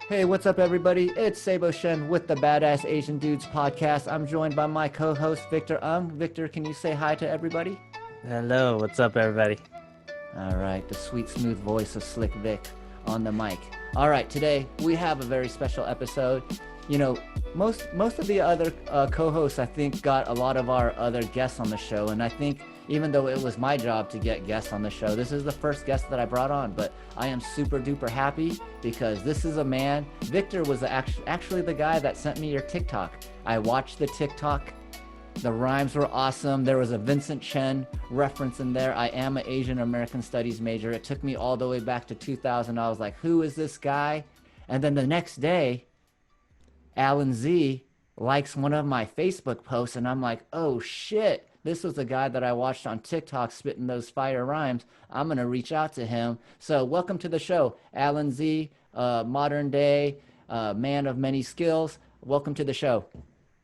Hey, what's up, everybody? It's Seibo Shen with the Badass Asian Dudes podcast. I'm joined by my co-host Victor. Victor, can you say hi to everybody? Hello, what's up, everybody? All right, the sweet, smooth voice of Slick Vic on the mic. All right, today we have a very special episode. You know, most of the other co-hosts, I think, got a lot of our other guests on the show, and I think even though it was my job to get guests on the show, this is the first guest that I brought on. But I am super duper happy because this is a man. Victor was actually the guy that sent me your TikTok. I watched the TikTok. The rhymes were awesome. There was a Vincent Chen reference in there. I am an Asian American Studies major. It took me all the way back to 2000. I was like, who is this guy? And then the next day, Alan Z likes one of my Facebook posts, and I'm like, oh shit, this was the guy that I watched on TikTok spitting those fire rhymes. I'm gonna reach out to him. So welcome to the show, Alan Z, modern day man of many skills. Welcome to the show.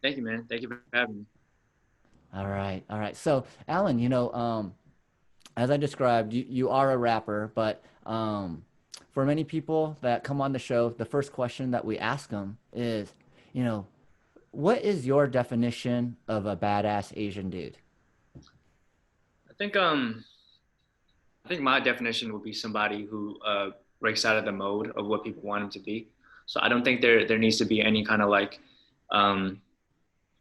Thank you, man. Thank you for having me. All right, all right. So Alan, as I described, you are a rapper, but for many people that come on the show, the first question that we ask them is, you know, what is your definition of a badass Asian dude? I think I think my definition would be somebody who breaks out of the mode of what people want him to be. So I don't think there needs to be any kind of like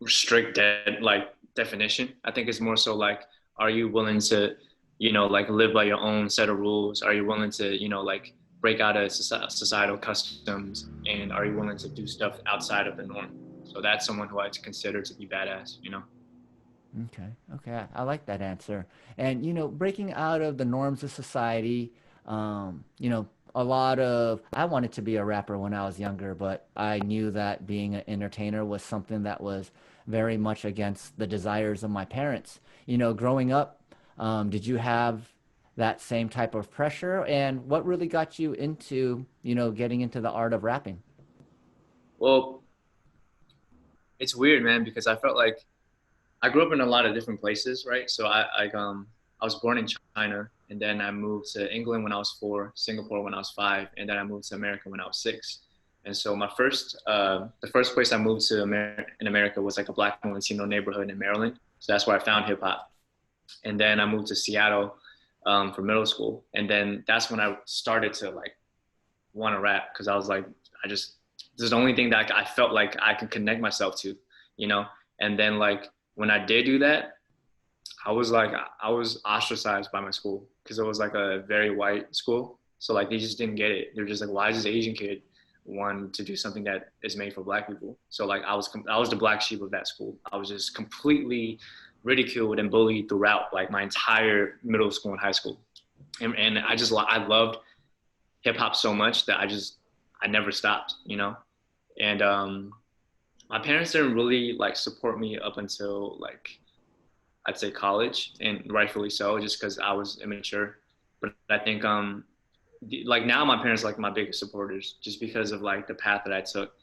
strict like definition. I think it's more so like, are you willing to, like live by your own set of rules? Are you willing to, like break out of societal customs? And are you willing to do stuff outside of the norm? So that's someone who I consider to be badass. Okay. I like that answer. And, breaking out of the norms of society, I wanted to be a rapper when I was younger, but I knew that being an entertainer was something that was very much against the desires of my parents. Growing up, did you have that same type of pressure? And what really got you into, getting into the art of rapping? Well, it's weird, man, because I felt like I grew up in a lot of different places, right? So I was born in China, and then I moved to England when I was 4, Singapore when I was 5, and then I moved to America when I was 6. And so the first place I moved to in America was like a Black and Latino neighborhood in Maryland. So that's where I found hip hop. And then I moved to Seattle for middle school, and then that's when I started to like want to rap, because I was like, this is the only thing that I felt like I could connect myself to, And then like when I did do that, I was ostracized by my school, because it was like a very white school. So like they just didn't get it. They're just like, why is this Asian kid want to do something that is made for Black people? So like I was the black sheep of that school. I was just completely ridiculed and bullied throughout like my entire middle school and high school. And I loved hip hop so much that I never stopped, And my parents didn't really like support me up until like, I'd say college, and rightfully so, just because I was immature. But I think like now my parents are like my biggest supporters, just because of like the path that I took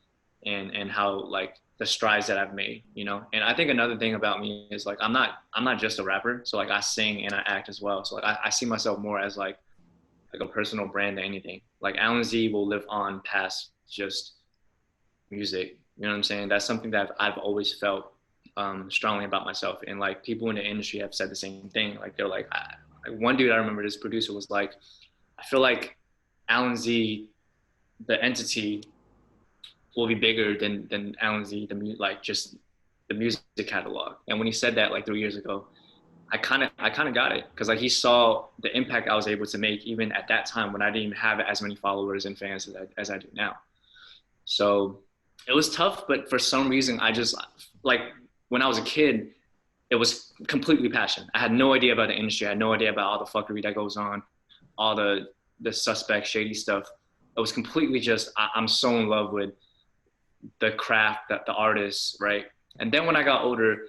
and how like the strides that I've made, And I think another thing about me is like I'm not just a rapper. So like I sing and I act as well. So like I see myself more as like a personal brand than anything. Like Alan Z will live on past just music. You know what I'm saying? That's something that I've always felt strongly about myself. And like people in the industry have said the same thing. Like they're like one dude I remember, this producer was like, I feel like Alan Z, the entity, will be bigger than Alan Z, like just the music catalog. And when he said that like 3 years ago, I kind of got it, because like he saw the impact I was able to make even at that time when I didn't even have as many followers and fans as I do now. So it was tough, but for some reason I just like when I was a kid, it was completely passion. I had no idea about the industry. I had no idea about all the fuckery that goes on, all the suspect shady stuff. It was completely just I'm so in love with the craft, that the artists, right? And then when I got older,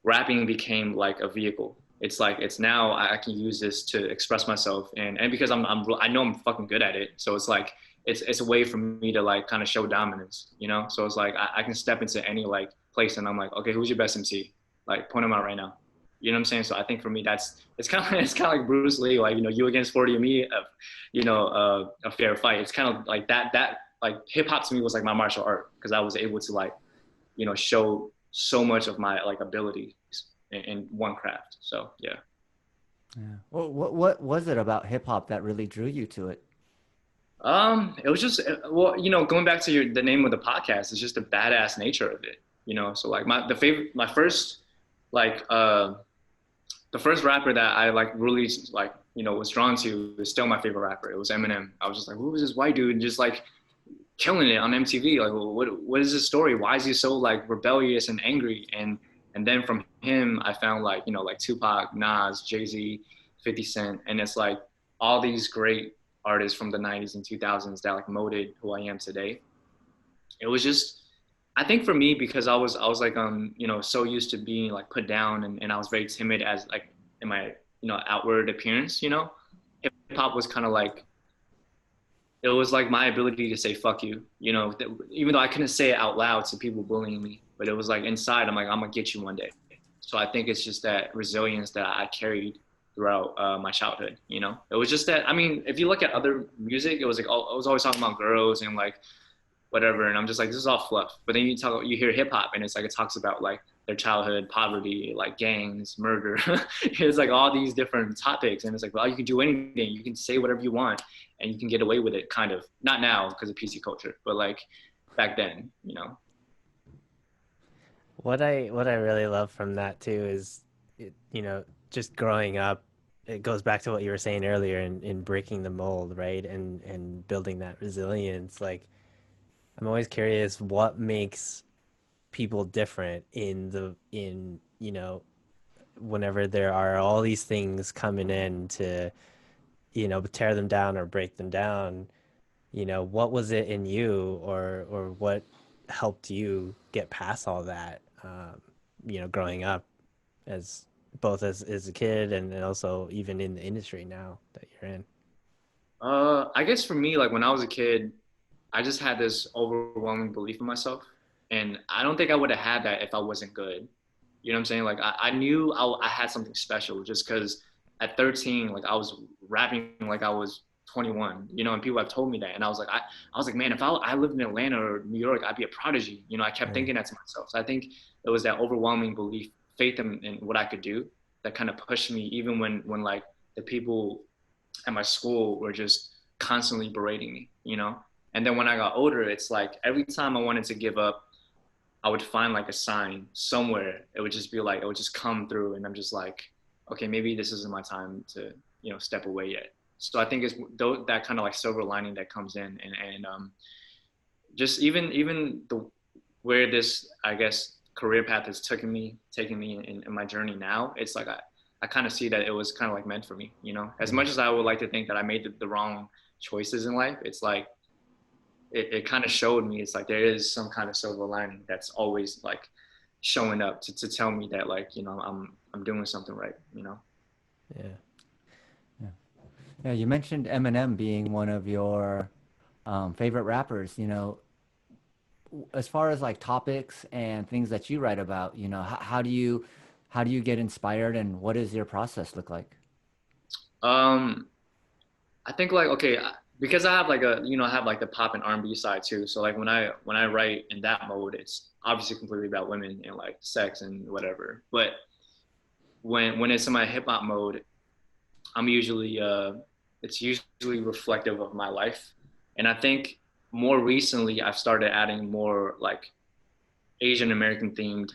rapping became like a vehicle. It's like it's now I can use this to express myself, and because I know I'm fucking good at it. So it's like it's a way for me to like kind of show dominance, So it's like I can step into any like place and I'm like, okay, who's your best MC? Like point them out right now. You know what I'm saying? So I think for me, it's kind of like Bruce Lee, like, you against 40 of me, a fair fight. It's kind of like that like hip hop to me was like my martial art because I was able to like, show so much of my like abilities in one craft. So yeah. Yeah. Well, what was it about hip hop that really drew you to it? It was just well, going back to the name of the podcast, it's just the badass nature of it. So like my first like the first rapper that I like really like was drawn to is still my favorite rapper. It was Eminem. I was just like, who is this white dude just like killing it on MTV? Like, what is his story? Why is he so like rebellious and angry? And then from him, I found like like Tupac, Nas, Jay-Z, 50 Cent, and it's like all these great artists from the 90s and 2000s that like molded who I am today. It was just, I think for me, because I was like so used to being like put down, and I was very timid as like in my outward appearance. Hip hop was kind of like, it was like my ability to say fuck you, even though I couldn't say it out loud to people bullying me, but it was like inside, I'm like, I'm gonna get you one day. So I think it's just that resilience that I carried throughout my childhood. It was just that, I mean, if you look at other music, it was like, I was always talking about girls and like whatever, and I'm just like, this is all fluff. But then you hear hip hop, and it's like it talks about like their childhood, poverty, like gangs, murder. It's like all these different topics, and it's like, well, you can do anything, you can say whatever you want, and you can get away with it. Kind of, not now because of PC culture, but like back then. What I really love from that too is, just growing up. It goes back to what you were saying earlier in breaking the mold, right? And building that resilience. Like, I'm always curious what makes people different whenever there are all these things coming in to, tear them down or break them down. What was it in you, or what helped you get past all that, growing up as both as a kid and also even in the industry now that you're in? I guess for me, like when I was a kid, I just had this overwhelming belief in myself. And I don't think I would have had that if I wasn't good. You know what I'm saying? Like I knew I had something special just because at 13, like I was rapping like I was 21, and people have told me that. And I was like, man, if I lived in Atlanta or New York, I'd be a prodigy. I kept thinking that to myself. So I think it was that overwhelming belief, faith in what I could do that kind of pushed me, even when like the people at my school were just constantly berating me. And then when I got older, it's like every time I wanted to give up, I would find like a sign somewhere. It would just be like, it would just come through. And I'm just like, okay, maybe this isn't my time to, step away yet. So I think it's that kind of like silver lining that comes in, and just even where this, I guess, career path has taken me in my journey now. It's like, I kind of see that it was kind of like meant for me, as much as I would like to think that I made the wrong choices in life. It's like, it kind of showed me, it's like there is some kind of silver lining that's always like showing up to tell me that like, I'm doing something right. Yeah. Yeah. Yeah. You mentioned Eminem being one of your favorite rappers. As far as like topics and things that you write about, how do you get inspired, and what does your process look like? I think like, okay, because I have like I have like the pop and R&B side too. So like when I write in that mode, it's obviously completely about women and like sex and whatever. But when it's in my hip hop mode, I'm usually it's usually reflective of my life. And I think more recently I've started adding more like Asian American themed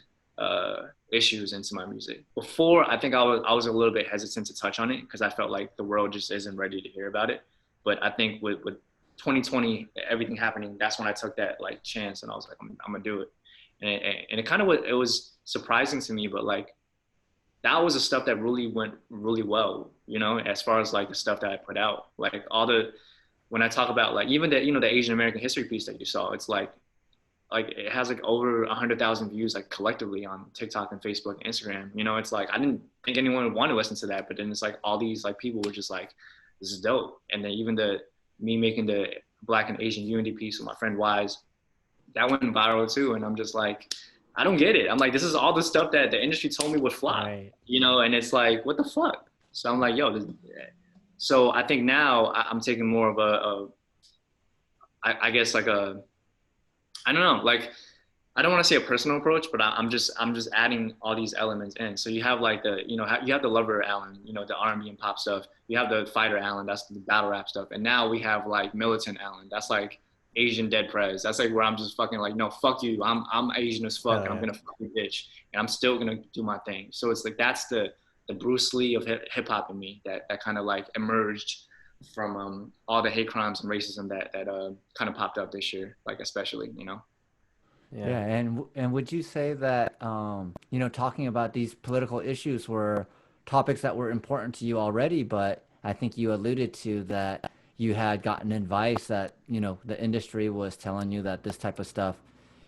issues into my music. Before, I think I was a little bit hesitant to touch on it because I felt like the world just isn't ready to hear about it. But I think with 2020, everything happening, that's when I took that like chance, and I was like, I'm gonna do it. And it kind of was surprising to me, but like that was the stuff that really went really well, as far as like the stuff that I put out, like when I talk about like even the the Asian American history piece that you saw, it's like it has like over 100,000 views like collectively on TikTok and Facebook and Instagram. It's like I didn't think anyone would want to listen to that, but then it's like all these like people were just like, this is dope. And then even me making the Black and Asian unity piece with my friend Wise, that went viral too. And I'm just like, I don't get it. I'm like, this is all the stuff that the industry told me would flop, Right. and it's like, what the fuck? So I'm like, yo, so I think now I'm taking more of I guess like I don't know, like I don't want to say a personal approach, but I'm just adding all these elements in. So you have like the, you know, you have the lover Allen, you know, the R&B and pop stuff. You have the fighter Allen, that's the battle rap stuff. And now we have like militant Allen, that's like Asian dead prez. That's like where I'm just fucking like, no, fuck you. I'm Asian as fuck, Oh and I'm yeah. gonna fuck you, bitch, and I'm still gonna do my thing. So it's like that's the Bruce Lee of hip hop in me that kind of like emerged from all the hate crimes and racism that kind of popped up this year, like especially, you know. Yeah. Yeah, and would you say that you know, talking about these political issues were topics that were important to you already, but I think you alluded to that you had gotten advice that, you know, the industry was telling you that this type of stuff,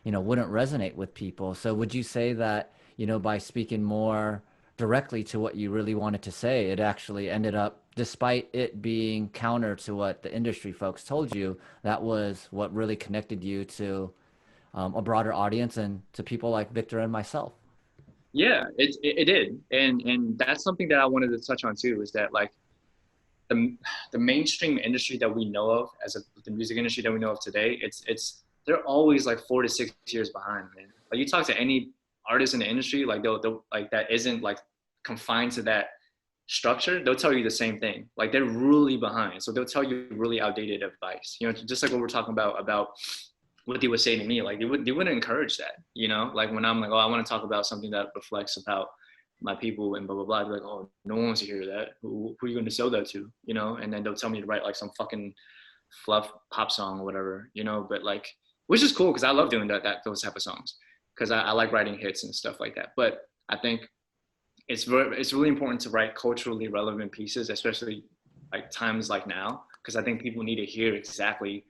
you know, wouldn't resonate with people. So would you say that, you know, by speaking more directly to what you really wanted to say, it actually ended up, despite it being counter to what the industry folks told you, that was what really connected you to a broader audience and to people like Victor and myself. Yeah, it did, and that's something that I wanted to touch on too. Is that like the the mainstream industry that we know of as the music industry that we know of today, it's they're always like 4 to 6 years behind, man. Like you talk to any artist in the industry, like they'll like that isn't like confined to that structure, they'll tell you the same thing. Like they're really behind, so they'll tell you really outdated advice. You know, just like what we're talking about what they would say to me. Like they wouldn't encourage that. You know, like when I'm like, oh, I want to talk about something that reflects about my people and blah blah blah. They're like, oh, no one wants to hear that. Who are you going to sell that to? You know, and then they'll tell me to write like some fucking fluff pop song or whatever. You know, but like, which is cool because I love doing that those type of songs because I like writing hits and stuff like that. But I think it's really important to write culturally relevant pieces, especially like times like now, because I think people need to hear exactly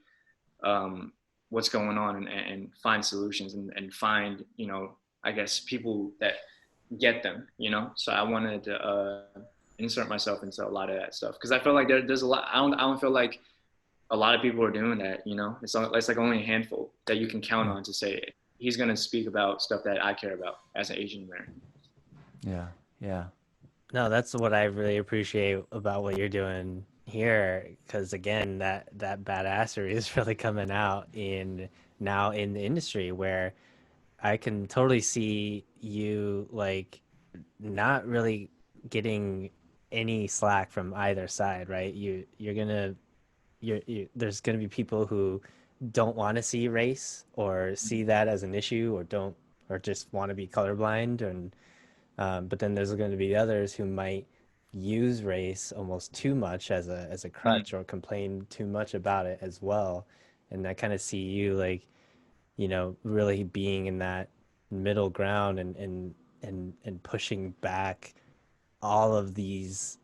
um, what's going on and find solutions and find, you know, I guess people that get them, you know. So I wanted to insert myself into a lot of that stuff because I feel like there's a lot. I don't feel like a lot of people are doing that, you know. It's like only a handful that you can count on to say he's going to speak about stuff that I care about as an Asian American. Yeah, yeah, No, that's what I really appreciate about what you're doing here, because again, that badassery is really coming out in now in the industry where I can totally see you like not really getting any slack from either side, right? You're gonna there's gonna be people who don't want to see race or see that as an issue or don't or just want to be colorblind and but then there's going to be others who might use race almost too much as a crutch or complain too much about it as well. And I kind of see you like, you know, really being in that middle ground and pushing back all of these,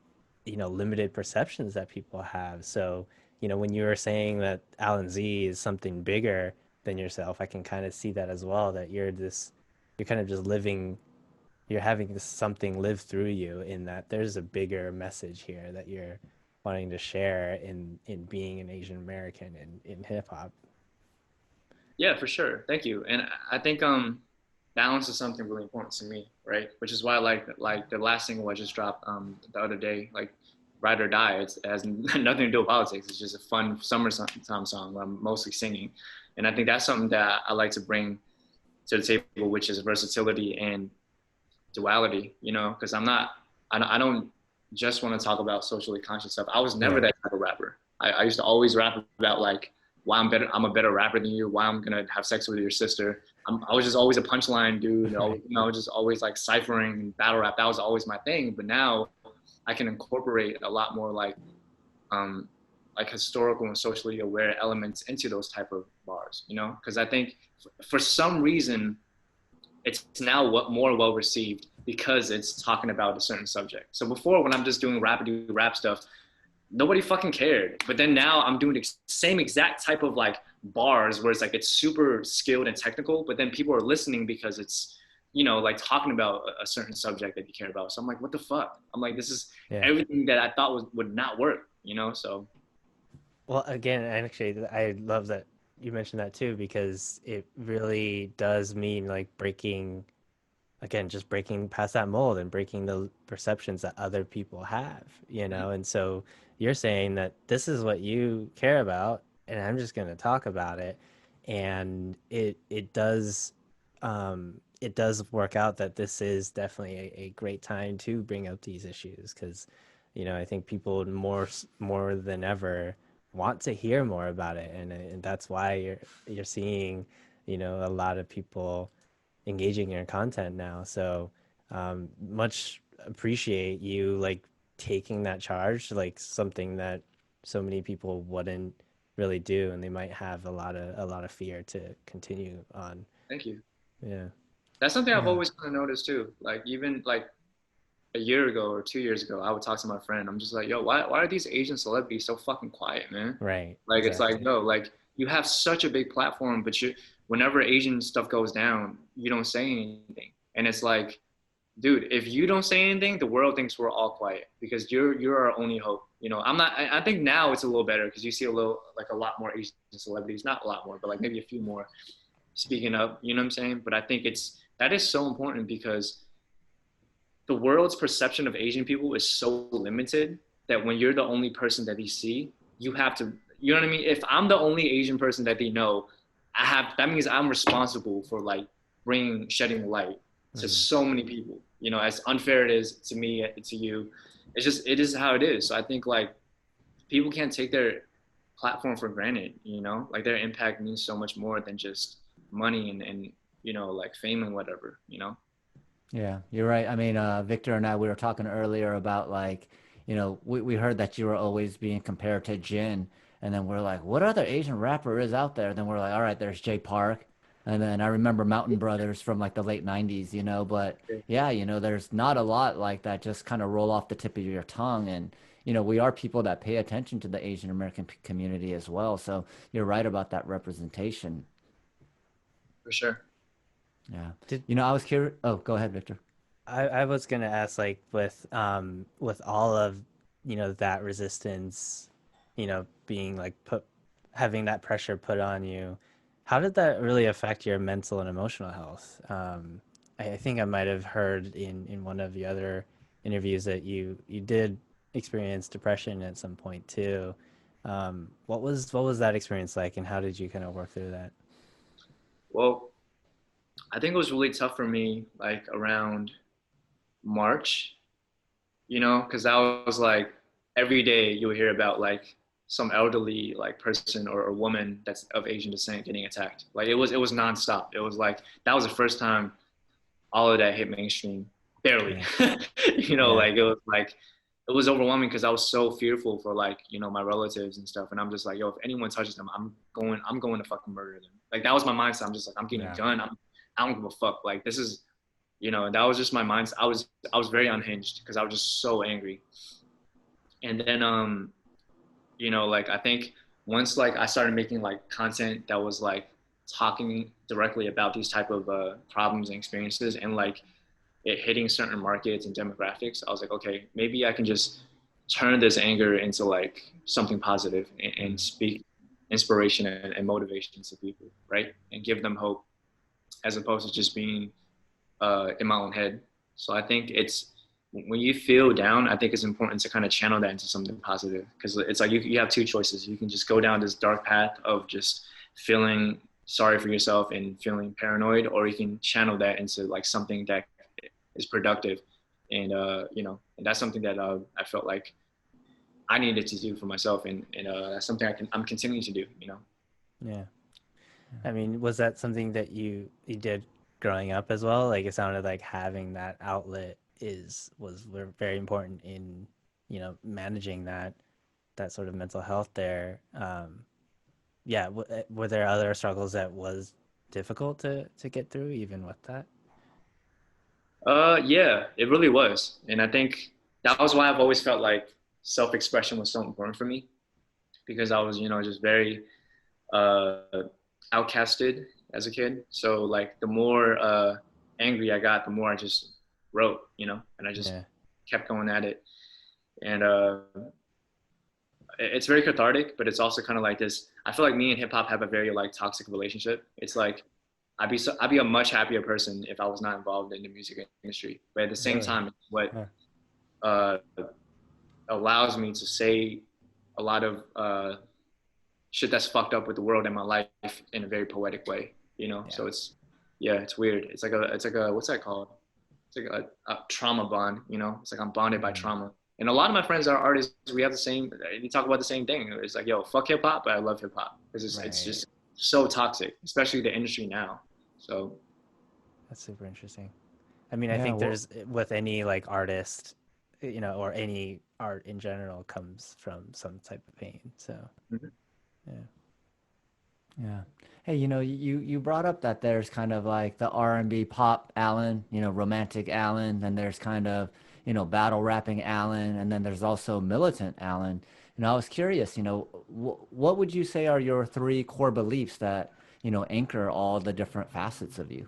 you know, limited perceptions that people have. So, you know, when you were saying that Alan Z is something bigger than yourself, I can kind of see that as well, that you're kind of just living you're having this something live through you in that there's a bigger message here that you're wanting to share in being an Asian American in hip hop. Yeah, for sure. Thank you. And I think balance is something really important to me, right? Which is why like the last single I just dropped the other day, like Ride or Die, it has nothing to do with politics. It's just a fun summertime song where I'm mostly singing. And I think that's something that I like to bring to the table, which is versatility and duality, you know, because I don't just want to talk about socially conscious stuff. I was never Right. that type of rapper. I used to always rap about like why I'm a better rapper than you, why I'm gonna have sex with your sister. I was just always a punchline dude, Right. you know, just always like ciphering and battle rap. That was always my thing. But now I can incorporate a lot more um, like historical and socially aware elements into those type of bars, you know, because I think for some reason it's now more well received because it's talking about a certain subject. So before, when I'm just doing rap stuff, nobody fucking cared. But then now I'm doing the same exact type of like bars where it's like it's super skilled and technical, but then people are listening because it's, you know, like talking about a certain subject that you care about. So I'm like, what the fuck? I'm like, this is Yeah. everything that I thought would not work, you know? So Well, again, actually, I love that you mentioned that too because it really does mean like breaking again, just breaking past that mold and breaking the perceptions that other people have, you know? And so you're saying that this is what you care about. and I'm just going to talk about it. And it does work out that this is definitely a great time to bring up these issues, because I think people more than ever want to hear more about it, and that's why you're seeing a lot of people engaging in your content now. So much appreciate you like taking that charge, like something that so many people wouldn't really do, and they might have a lot of fear to continue on. Thank you. Yeah. That's something I've Yeah. always kind of noticed too. Like even like a year ago or 2 years ago, I would talk to my friend. I'm just like, yo, why are these Asian celebrities so fucking quiet, man? Right. Like it's like, Exactly. no, like you have such a big platform, but whenever Asian stuff goes down, you don't say anything. And it's like, dude, if you don't say anything, the world thinks we're all quiet because you're our only hope. I'm not. I think now it's a little better because you see a lot more Asian celebrities, not a lot more, but like maybe a few more speaking up. You know what I'm saying? But I think that is so important because the world's perception of Asian people is so limited that when you're the only person that they see, you have to. You know what I mean? If I'm the only Asian person that they know, that means I'm responsible for like shedding light to Mm. so many people. As unfair it is to me, to you, it is how it is. So I think like people can't take their platform for granted. Like their impact means so much more than just money and like fame and whatever. Yeah, you're right. I mean, Victor and I, we were talking earlier about like, we heard that you were always being compared to Jin, and then we're like, what other Asian rapper is out there? Then we're like, all right, there's Jay Park, and then I remember Mountain Brothers from like the late '90s, but yeah, there's not a lot like that just kind of roll off the tip of your tongue, and we are people that pay attention to the Asian American community as well. So you're right about that representation. For sure. Yeah, Did I was curious. Oh, go ahead, Victor. I was gonna ask, like, with all of that resistance, being like put having that pressure put on you, how did that really affect your mental and emotional health? I think I might have heard in one of the other interviews that you did experience depression at some point too. What was that experience like, and how did you kind of work through that? Well, I think it was really tough for me, like around March, because that was like every day you'll hear about like some elderly like person or woman that's of Asian descent getting attacked. Like it was nonstop. It was like that was the first time all of that hit mainstream. Barely, Yeah. Yeah. like it was overwhelming because I was so fearful for like my relatives and stuff, and I'm just like, yo, if anyone touches them, I'm going to fucking murder them. Like that was my mindset. I'm just like, I'm getting a Yeah. gun. I don't give a fuck. Like this is and that was just my mindset. I was very unhinged because I was just so angry. And then like I think once like I started making like content that was like talking directly about these type of problems and experiences and like it hitting certain markets and demographics, I was like, okay, maybe I can just turn this anger into like something positive and Mm. speak inspiration and motivation to people, right? And give them hope as opposed to just being in my own head. So I think it's when you feel down, I think it's important to kind of channel that into something positive because it's like you have two choices. You can just go down this dark path of just feeling sorry for yourself and feeling paranoid, or you can channel that into like something that is productive. And and that's something that I felt like I needed to do for myself, and that's something I'm continuing to do. Yeah. I mean, was that something that you did growing up as well? Like it sounded like having that outlet was very important in, managing that sort of mental health there. Yeah, were there other struggles that was difficult to get through even with that? Yeah, it really was, and I think that was why I've always felt like self-expression was so important for me because I was, just very uh, outcasted as a kid. So like the more angry I got, the more I just wrote, and I just Yeah. kept going at it. And it's very cathartic, but it's also kind of like this. I feel like me and hip hop have a very like toxic relationship. It's like I'd be a much happier person if I was not involved in the music industry. But at the same Really? time, it's what Huh. uh, allows me to say a lot of shit that's fucked up with the world and my life in a very poetic way, you know? Yeah. So it's weird. It's like a, what's that called? It's like a trauma bond, you know? It's like I'm bonded by trauma. And a lot of my friends are artists. We have we talk about the same thing. It's like, yo, fuck hip hop, but I love hip hop because it's just so toxic, especially the industry now. So that's super interesting. I mean, I think there's with any like artist, you know, or any art in general comes from some type of pain. So, yeah. Hey, you know, you brought up that there's kind of like the R&B pop Alan, you know, romantic Alan, then there's kind of, you know, battle rapping Alan, and then there's also militant Alan. And I was curious, you know, what would you say are your three core beliefs that, you know, anchor all the different facets of you?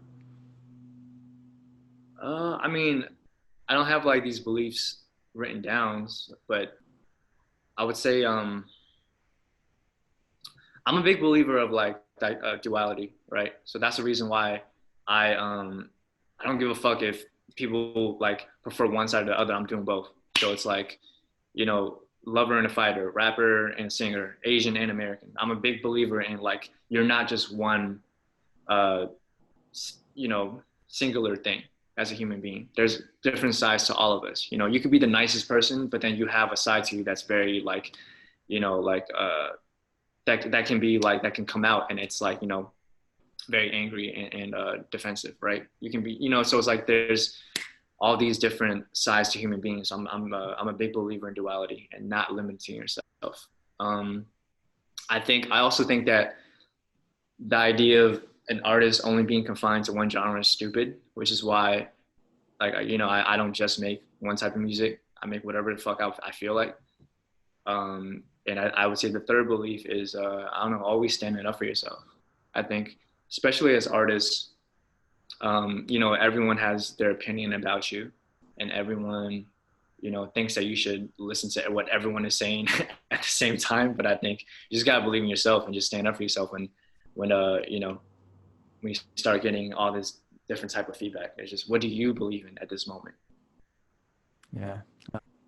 I mean, I don't have like these beliefs written down, but I would say I'm a big believer of like duality, right? So that's the reason why I don't give a fuck if people like prefer one side or the other. I'm doing both. So it's like, you know, lover and a fighter, rapper and singer, Asian and American. I'm a big believer in like you're not just one, uh, you know, singular thing as a human being. There's different sides to all of us. You know, you could be the nicest person, but then you have a side to you that's very like, you know, like that can be like that can come out, and it's like, you know, very angry and defensive, right? You can be, you know, so it's like there's all these different sides to human beings. I'm a big believer in duality and not limiting yourself. I also think that the idea of an artist only being confined to one genre is stupid, which is why, like, you know, I don't just make one type of music. I make whatever the fuck I feel like. And I would say the third belief is, I don't know, always standing up for yourself. I think, especially as artists, you know, everyone has their opinion about you, and everyone, you know, thinks that you should listen to what everyone is saying at the same time. But I think you just gotta believe in yourself and just stand up for yourself when you know, when you start getting all this different type of feedback. It's just, what do you believe in at this moment? Yeah.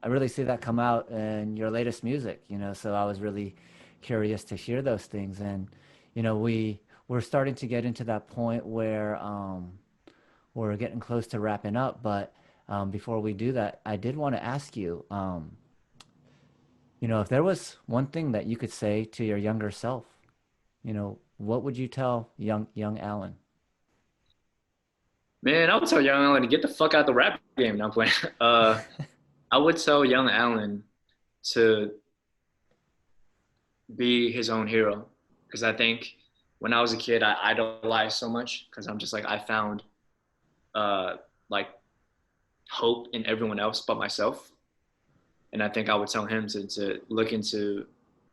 I really see that come out in your latest music, you know, so I was really curious to hear those things. And, you know, we're starting to get into that point where we're getting close to wrapping up. But before we do that, I did want to ask you, you know, if there was one thing that you could say to your younger self, you know, what would you tell young Alan? Man, I would tell young Alan to get the fuck out the rap game. Now playing. I would tell young Alan to be his own hero, because I think when I was a kid, I idolized so much because I'm just like, I found like hope in everyone else but myself. And I think I would tell him to look into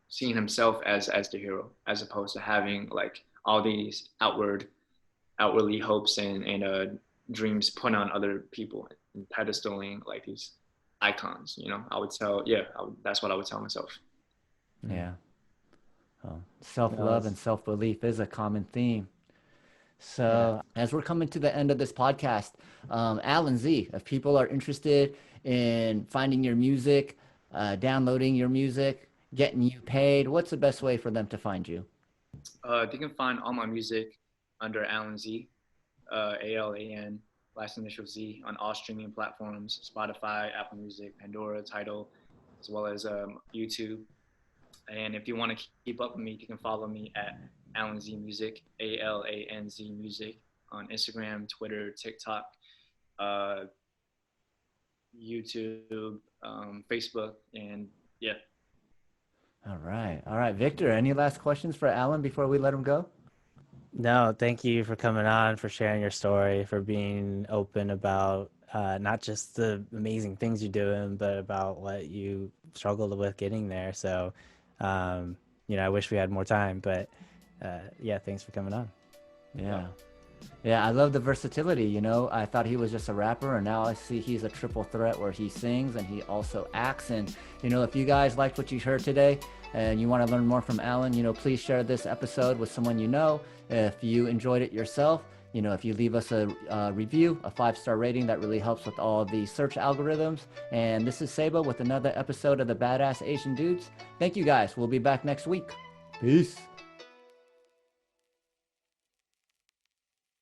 seeing himself as the hero, as opposed to having like all these outwardly hopes and dreams put on other people and pedestaling like these icons. You know, I would tell, that's what I would tell myself. Yeah. Self-love and self-belief is a common theme. So as we're coming to the end of this podcast, Alan Z, if people are interested in finding your music, downloading your music, getting you paid, what's the best way for them to find you? They can find all my music under Alan Z, ALAN, last initial Z, on all streaming platforms: Spotify, Apple Music, Pandora, Tidal, as well as YouTube. And if you want to keep up with me, you can follow me at Alan Z Music, ALANZ Music, on Instagram, Twitter, TikTok, YouTube, Facebook, and yeah. All right, Victor, any last questions for Alan before we let him go? No, thank you for coming on, for sharing your story, for being open about not just the amazing things you're doing, but about what you struggled with getting there. So, you know, I wish we had more time, but yeah, thanks for coming on. Yeah, I love the versatility, you know. I thought he was just a rapper, and now I see he's a triple threat where he sings and he also acts. And, you know, if you guys liked what you heard today and you want to learn more from Alan, you know, please share this episode with someone you know. If you enjoyed it yourself, you know, if you leave us a review, a 5-star rating, that really helps with all the search algorithms. And this is Seibo with another episode of the Badass Asian Dudes. Thank you guys. We'll be back next week. Peace.